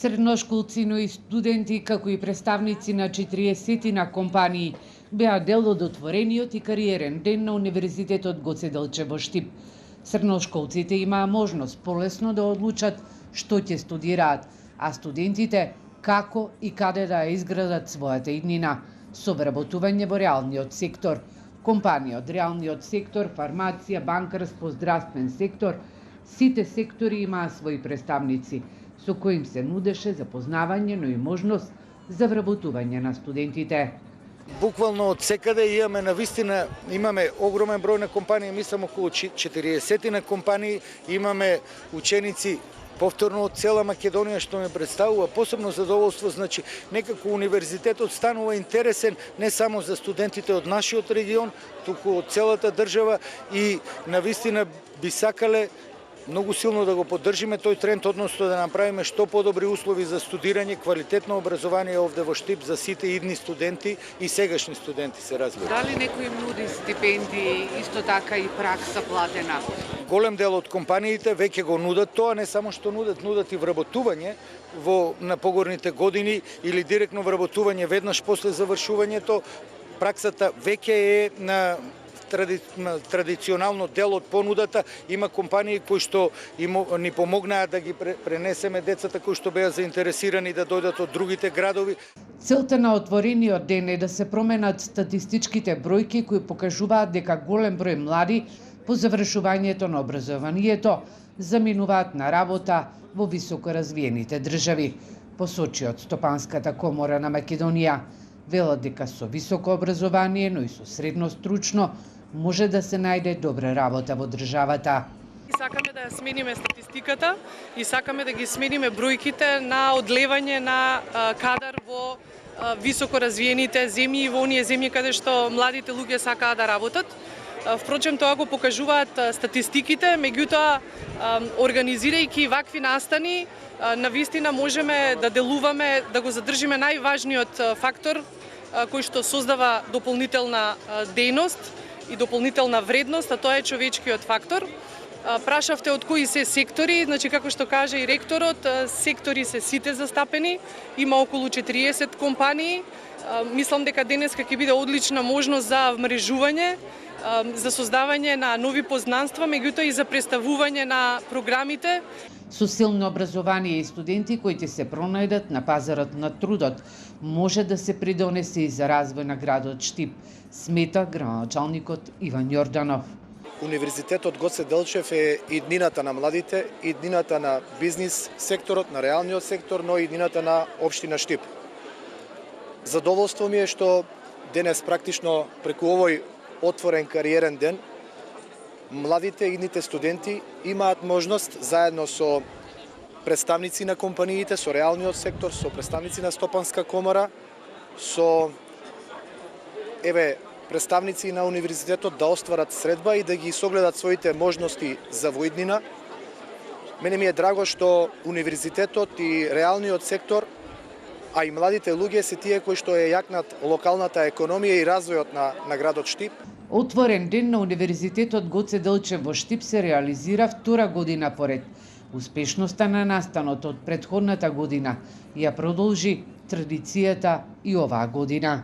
Средношколци, но и студенти, како и представници на 40 на компании, беа дел од отворениот и кариерен ден на Универзитетот Гоце Делчев во Штип. Средношколците имаа можност полесно да одлучат што ќе студираат, а студентите како и каде да ја изградат својата иднина, со вработување во реалниот сектор. Компании од реалниот сектор, фармација, банкарство, здравствен сектор, сите сектори имаа своји представници, со кои им се нудеше запознавање, но и можност за вработување на студентите. Буквално од секаде имаме огромен број на компании, мислам околу 40 на компании, имаме ученици повторно од цела Македонија, што ме представува посебно задоволство, значи некако универзитетот станува интересен не само за студентите од нашиот регион, туку од целата држава и навистина би сакале многу силно да го поддржиме тој тренд, односно да направиме што подобри услови за студирање, квалитетно образование овде во Штип за сите идни студенти и сегашни студенти, се разбира. Дали некој им нуди стипендии, исто така и пракса платена? Голем дел од компаниите веќе го нудат тоа, не само што нудат и вработување на погорните години или директно вработување веднаш после завршувањето. Праксата веќе е на традиционално дел од понудата. Има компании кои што ни помогнаа да ги пренесеме децата кои што беа заинтересирани да дојдат од другите градови. Целта на отворениот ден е да се променат статистичките бројки кои покажуваат дека голем број млади по завршувањето на образованието заминуваат на работа во високоразвиените држави. Посочи од Стопанската комора на Македонија, велат дека со високо образование, но и со средно стручно, може да се најде добра работа во државата. Сакаме да ја смениме статистиката и сакаме да ги смениме бројките на одлевање на кадар во високо развиените земји и во оние земји каде што младите луѓе сакаат да работат. Впрочем, тоа го покажуваат статистиките, меѓутоа, организирајќи вакви настани, навистина можеме да делуваме, да го задржиме најважниот фактор кој што создава дополнителна дејност и дополнителна вредност, а тоа е човечкиот фактор. Прашавте од кои се сектори, значи како што каже и ректорот, сектори се сите застапени, има околу 40 компании. Мислам дека денеска ќе биде одлична можност за вмрежување, за создавање на нови познанства, меѓутоа и за представување на програмите. Со силно образование и студенти кои ќе се пронајдат на пазарот на трудот, може да се придонесе и за развој на градот Штип, смета градоначалникот Иван Јорданов. Универзитетот Гоце Делчев е иднината на младите, иднината на бизнис секторот, на реалниот сектор, но и иднината на општина Штип. Задоволство ми е што денес практично преку овој отворен кариерен ден младите идните студенти имаат можност заедно со представници на компаниите, со реалниот сектор, со представници на Стопанска комора, со представници на универзитетот да остварат средба и да ги согледат своите можности за воиднина. Мене ми е драго што универзитетот и реалниот сектор, а и младите луѓе се тие кои што ја јакнат локалната економија и развојот на градот Штип. Отворен ден на Универзитетот Гоце Делчев во Штип се реализира втора година поред. Успешноста на настанот од претходната година ја продолжи традицијата и оваа година.